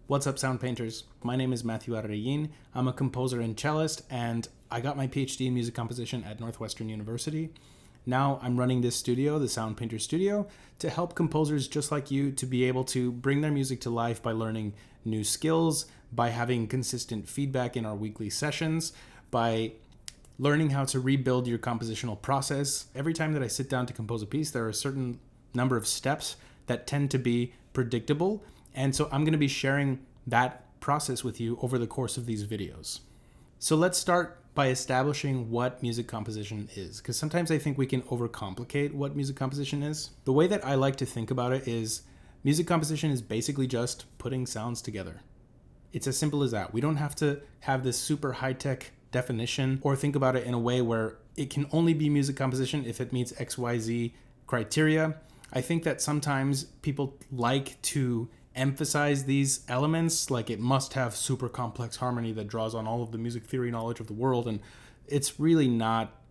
What's up, sound painters? My name is Matthew Arreguin. I'm a composer and cellist, and I got my PhD in music composition at Northwestern University. Now I'm running this studio, the Sound Painter Studio, to help composers just like you to be able to bring their music to life by learning new skills, by having consistent feedback in our weekly sessions, by learning how to rebuild your compositional process. Every time that I sit down to compose a piece, there are a certain number of steps that tend to be predictable. And so I'm going to be sharing that process with you over the course of these videos. So let's start by establishing what music composition is, because sometimes I think we can overcomplicate what music composition is. The way that I like to think about it is music composition is basically just putting sounds together. It's as simple as that. We don't have to have this super high-tech definition or think about it in a way where it can only be music composition if it meets XYZ criteria. I think that sometimes people like to emphasize these elements, like it must have super complex harmony that draws on all of the music theory knowledge of the world, and it's really not,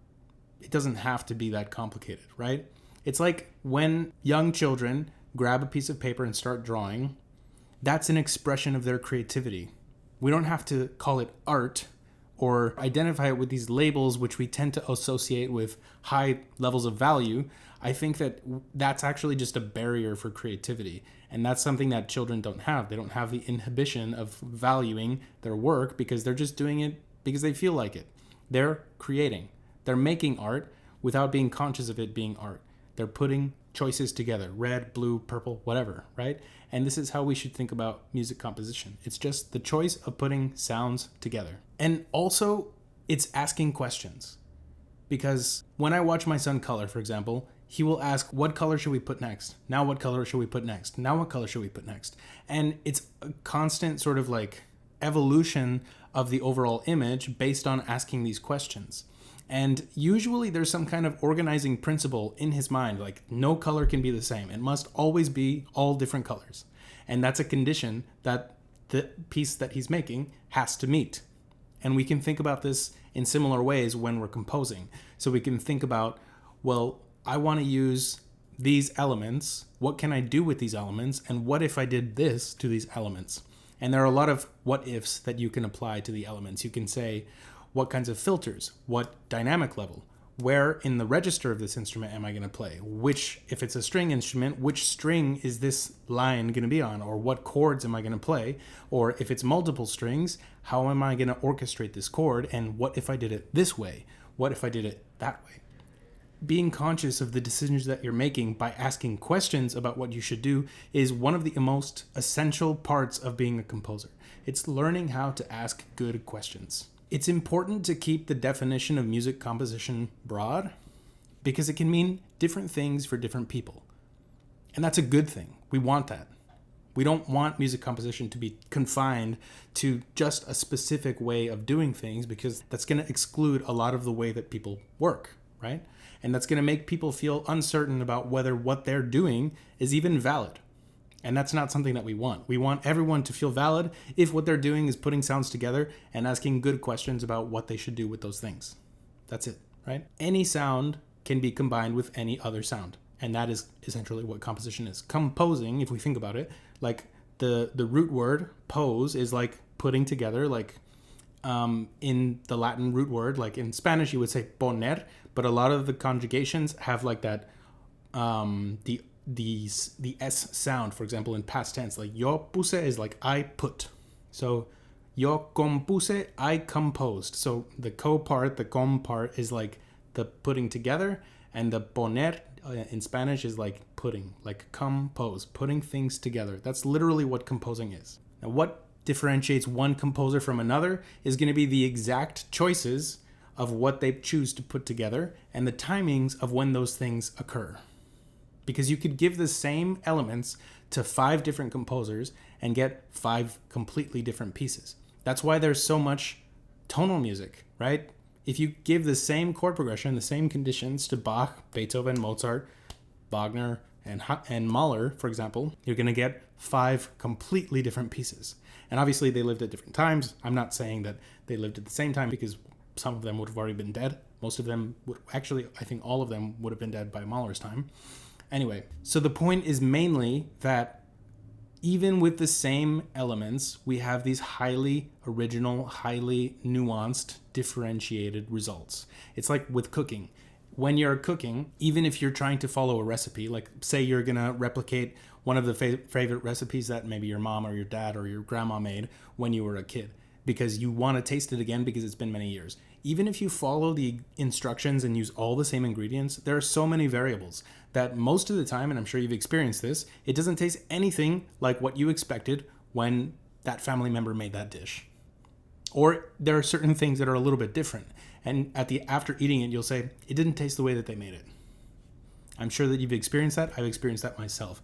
it doesn't have to be that complicated, right? It's like when young children grab a piece of paper and start drawing, that's an expression of their creativity. We don't have to call it art or identify it with these labels which we tend to associate with high levels of value. I think that that's actually just a barrier for creativity. And that's something that children don't have. They don't have the inhibition of valuing their work because they're just doing it because they feel like it. They're creating. They're making art without being conscious of it being art. They're putting choices together, red, blue, purple, whatever, right? And this is how we should think about music composition. It's just the choice of putting sounds together. And also, it's asking questions. Because when I watch my son color, for example, he will ask, what color should we put next? Now what color should we put next? Now what color should we put next? And it's a constant sort of like evolution of the overall image based on asking these questions. And usually there's some kind of organizing principle in his mind, like no color can be the same. It must always be all different colors. And that's a condition that the piece that he's making has to meet. And we can think about this in similar ways when we're composing. So we can think about, well, I want to use these elements. What can I do with these elements? And what if I did this to these elements? And there are a lot of what ifs that you can apply to the elements. You can say, what kinds of filters? What dynamic level? Where in the register of this instrument am I going to play? Which, if it's a string instrument, which string is this line going to be on? Or what chords am I going to play? Or if it's multiple strings, how am I going to orchestrate this chord? And what if I did it this way? What if I did it that way? Being conscious of the decisions that you're making by asking questions about what you should do is one of the most essential parts of being a composer. It's learning how to ask good questions. It's important to keep the definition of music composition broad because it can mean different things for different people. And that's a good thing. We want that. We don't want music composition to be confined to just a specific way of doing things because that's going to exclude a lot of the way that people work, right? And that's going to make people feel uncertain about whether what they're doing is even valid. And that's not something that we want. We want everyone to feel valid if what they're doing is putting sounds together and asking good questions about what they should do with those things. That's it, right? Any sound can be combined with any other sound. And that is essentially what composition is. Composing, if we think about it, like the root word pose is like putting together, like in the Latin root word, like in Spanish you would say poner, but a lot of the conjugations have like that, the S sound, for example, in past tense, like yo puse is like I put. So yo compuse, I composed. So the co part, the com part is like the putting together, and the poner in Spanish is like putting, like compose, putting things together. That's literally what composing is. Now, what differentiates one composer from another is going to be the exact choices of what they choose to put together and the timings of when those things occur. Because you could give the same elements to 5 different composers and get 5 completely different pieces. That's why there's so much tonal music, right? If you give the same chord progression, the same conditions to Bach, Beethoven, Mozart, Wagner, and Mahler, for example, you're going to get 5 completely different pieces. And obviously they lived at different times. I'm not saying that they lived at the same time because some of them would have already been dead. Most of them would, actually, I think all of them would have been dead by Mahler's time. Anyway, so the point is mainly that even with the same elements, we have these highly original, highly nuanced, differentiated results. It's like with cooking. When you're cooking, even if you're trying to follow a recipe, like say you're going to replicate one of the favorite recipes that maybe your mom or your dad or your grandma made when you were a kid, because you want to taste it again because it's been many years. Even if you follow the instructions and use all the same ingredients, there are so many variables that most of the time, and I'm sure you've experienced this, it doesn't taste anything like what you expected when that family member made that dish. Or there are certain things that are a little bit different. And after eating it, you'll say, it didn't taste the way that they made it. I'm sure that you've experienced that. I've experienced that myself.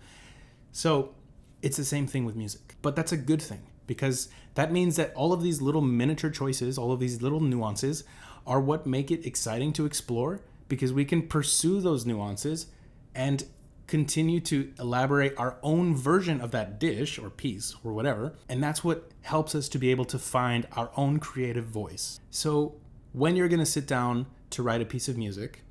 So it's the same thing with music. But that's a good thing, because that means that all of these little miniature choices, all of these little nuances are what make it exciting to explore, because we can pursue those nuances and continue to elaborate our own version of that dish or piece or whatever. And that's what helps us to be able to find our own creative voice. So when you're going to sit down to write a piece of music,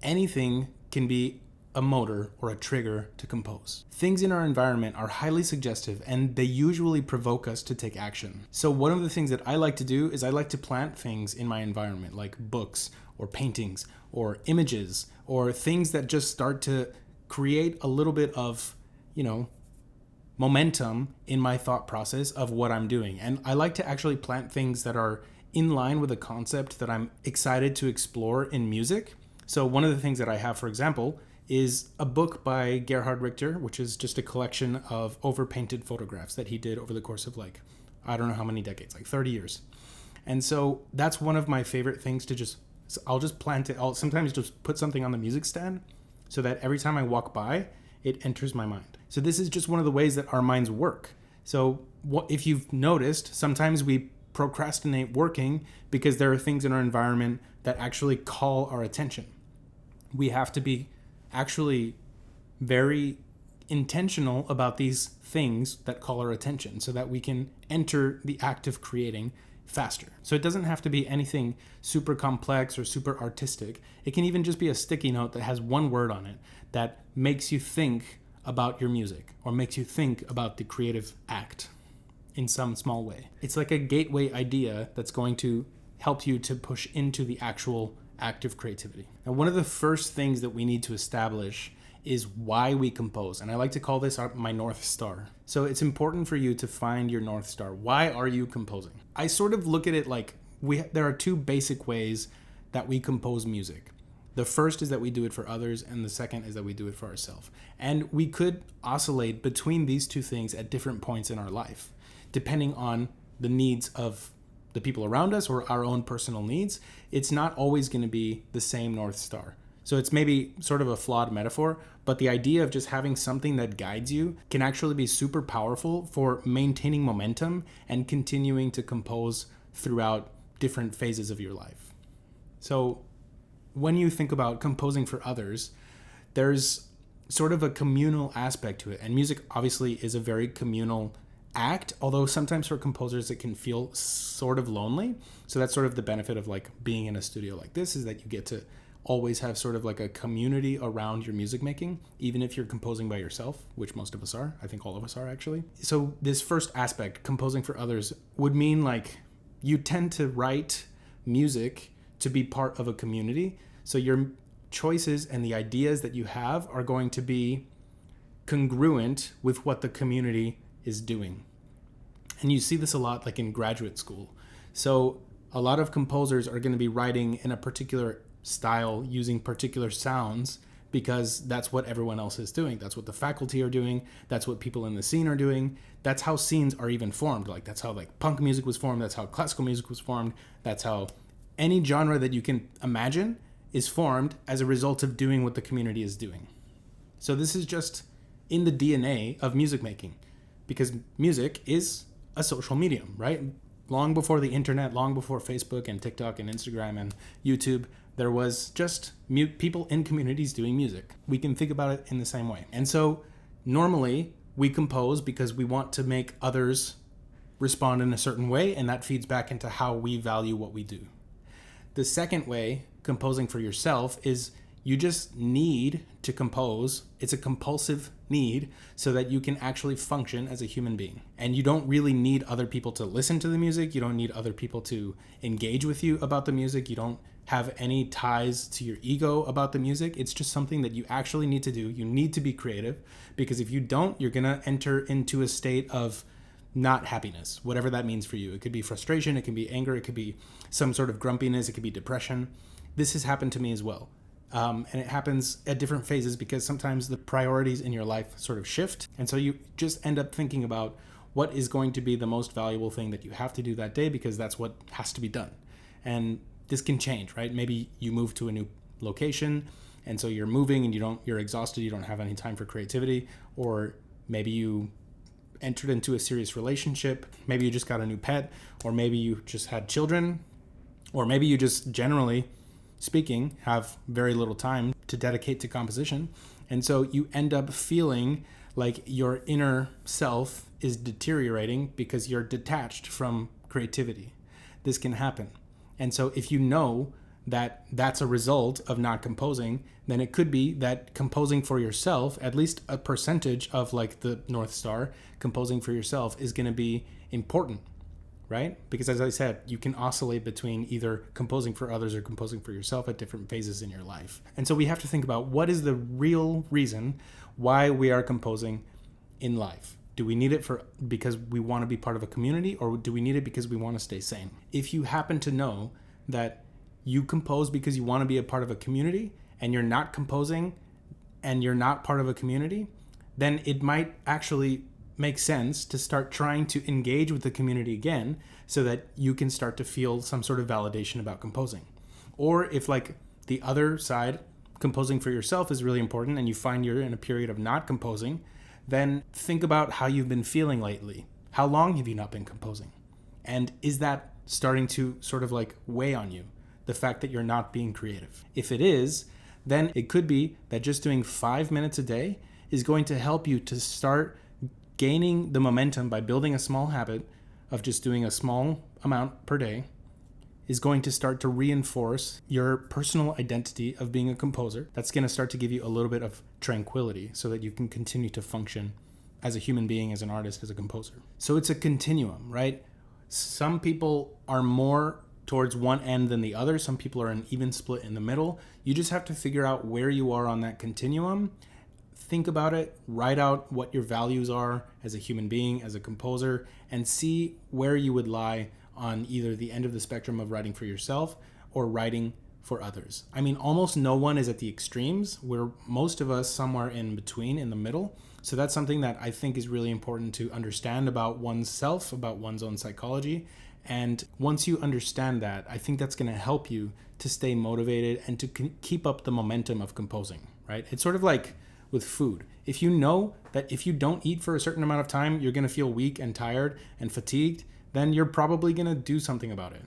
anything can be a motor or a trigger to compose. Things in our environment are highly suggestive, and they usually provoke us to take action. So one of the things that I like to do is I like to plant things in my environment, like books or paintings or images or things that just start to create a little bit of, momentum in my thought process of what I'm doing. And I like to actually plant things that are in line with a concept that I'm excited to explore in music. So one of the things that I have, for example, is a book by Gerhard Richter, which is just a collection of overpainted photographs that he did over the course of I don't know how many decades, 30 years. And so that's one of my favorite things to I'll just plant it. I'll sometimes just put something on the music stand so that every time I walk by, it enters my mind. So this is just one of the ways that our minds work. So if you've noticed, sometimes we procrastinate working because there are things in our environment that actually call our attention. We have to be actually very intentional about these things that call our attention so that we can enter the act of creating faster. So it doesn't have to be anything super complex or super artistic. It can even just be a sticky note that has one word on it that makes you think about your music or makes you think about the creative act in some small way. It's like a gateway idea that's going to help you to push into the actual act of creativity. Now, one of the first things that we need to establish is why we compose. And I like to call this my North Star. So it's important for you to find your North Star. Why are you composing? I sort of look at it like there are two basic ways that we compose music. The first is that we do it for others, and the second is that we do it for ourselves. And we could oscillate between these two things at different points in our life, depending on the needs of the people around us or our own personal needs. It's not always going to be the same North Star. So it's maybe sort of a flawed metaphor, but the idea of just having something that guides you can actually be super powerful for maintaining momentum and continuing to compose throughout different phases of your life. So when you think about composing for others, there's sort of a communal aspect to it. And music obviously is a very communal act, although sometimes for composers it can feel sort of lonely. So that's sort of the benefit of being in a studio like this, is that you get to always have sort of a community around your music making, even if you're composing by yourself, which most of us are. I think all of us are, actually. So this first aspect, composing for others, would mean you tend to write music to be part of a community. So your choices and the ideas that you have are going to be congruent with what the community is doing. And you see this a lot in graduate school. So a lot of composers are going to be writing in a particular style using particular sounds because that's what everyone else is doing. That's what the faculty are doing. That's what people in the scene are doing. That's how scenes are even formed. That's how punk music was formed. That's how classical music was formed. That's how any genre that you can imagine is formed as a result of doing what the community is doing. So this is just in the DNA of music making, because music is a social medium, right? Long before the internet, long before Facebook and TikTok and Instagram and YouTube, there was just people in communities doing music. We can think about it in the same way. And so normally we compose because we want to make others respond in a certain way, and that feeds back into how we value what we do. The second way, composing for yourself, is You just need to compose. It's a compulsive need so that you can actually function as a human being. And you don't really need other people to listen to the music. You don't need other people to engage with you about the music. You don't have any ties to your ego about the music. It's just something that you actually need to do. You need to be creative, because if you don't, you're going to enter into a state of not happiness, whatever that means for you. It could be frustration, it can be anger, it could be some sort of grumpiness, it could be depression. This has happened to me as well. And it happens at different phases because sometimes the priorities in your life sort of shift. And so you just end up thinking about what is going to be the most valuable thing that you have to do that day, because that's what has to be done. And this can change, right? Maybe you move to a new location, and so you're moving and you're exhausted, you don't have any time for creativity. Or maybe you entered into a serious relationship, maybe you just got a new pet, or maybe you just had children, or maybe you just, generally speaking, have very little time to dedicate to composition. And so you end up feeling like your inner self is deteriorating because you're detached from creativity. This can happen. And so if you know that that's a result of not composing, then it could be that composing for yourself, at least a percentage of like the North Star, composing for yourself is going to be important, right? Because as I said, you can oscillate between either composing for others or composing for yourself at different phases in your life. And so we have to think about what is the real reason why we are composing in life. Do we need it because we want to be part of a community, or do we need it because we want to stay sane? If you happen to know that you compose because you want to be a part of a community, and you're not composing and you're not part of a community, then it might actually make sense to start trying to engage with the community again so that you can start to feel some sort of validation about composing. Or if like the other side, composing for yourself is really important, and you find you're in a period of not composing, then think about how you've been feeling lately. How long have you not been composing? And is that starting to sort of like weigh on you, the fact that you're not being creative? If it is, then it could be that just doing 5 minutes a day is going to help you to start gaining the momentum by building a small habit of just doing a small amount per day, is going to start to reinforce your personal identity of being a composer. That's going to start to give you a little bit of tranquility so that you can continue to function as a human being, as an artist, as a composer. So it's a continuum, right? Some people are more towards one end than the other. Some people are an even split in the middle. You just have to figure out where you are on that continuum. Think about it, write out what your values are as a human being, as a composer, and see where you would lie on either the end of the spectrum of writing for yourself or writing for others. I mean, almost no one is at the extremes. We're most of us somewhere in between, in the middle. So that's something that I think is really important to understand about oneself, about one's own psychology. And once you understand that, I think that's going to help you to stay motivated and to keep up the momentum of composing, right? It's sort of like with food. If you know that if you don't eat for a certain amount of time, you're going to feel weak and tired and fatigued, then you're probably going to do something about it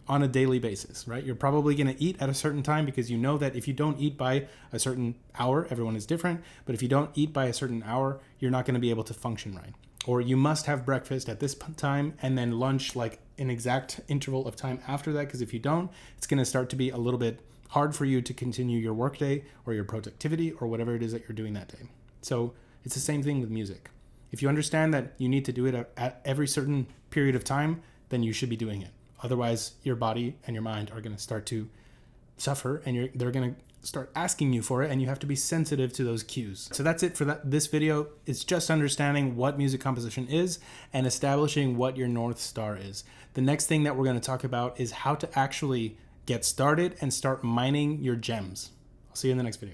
on a daily basis, right? You're probably going to eat at a certain time because you know that if you don't eat by a certain hour, everyone is different, but if you don't eat by a certain hour, you're not going to be able to function right. Or you must have breakfast at this time and then lunch like an exact interval of time after that, because if you don't, it's going to start to be a little bit hard for you to continue your workday or your productivity or whatever it is that you're doing that day. So it's the same thing with music. If you understand that you need to do it at every certain period of time, then you should be doing it. Otherwise, your body and your mind are going to start to suffer, and they're going to start asking you for it, and you have to be sensitive to those cues. So that's it for this video. It's just understanding what music composition is and establishing what your North Star is. The next thing that we're going to talk about is how to actually get started and start mining your gems. I'll see you in the next video.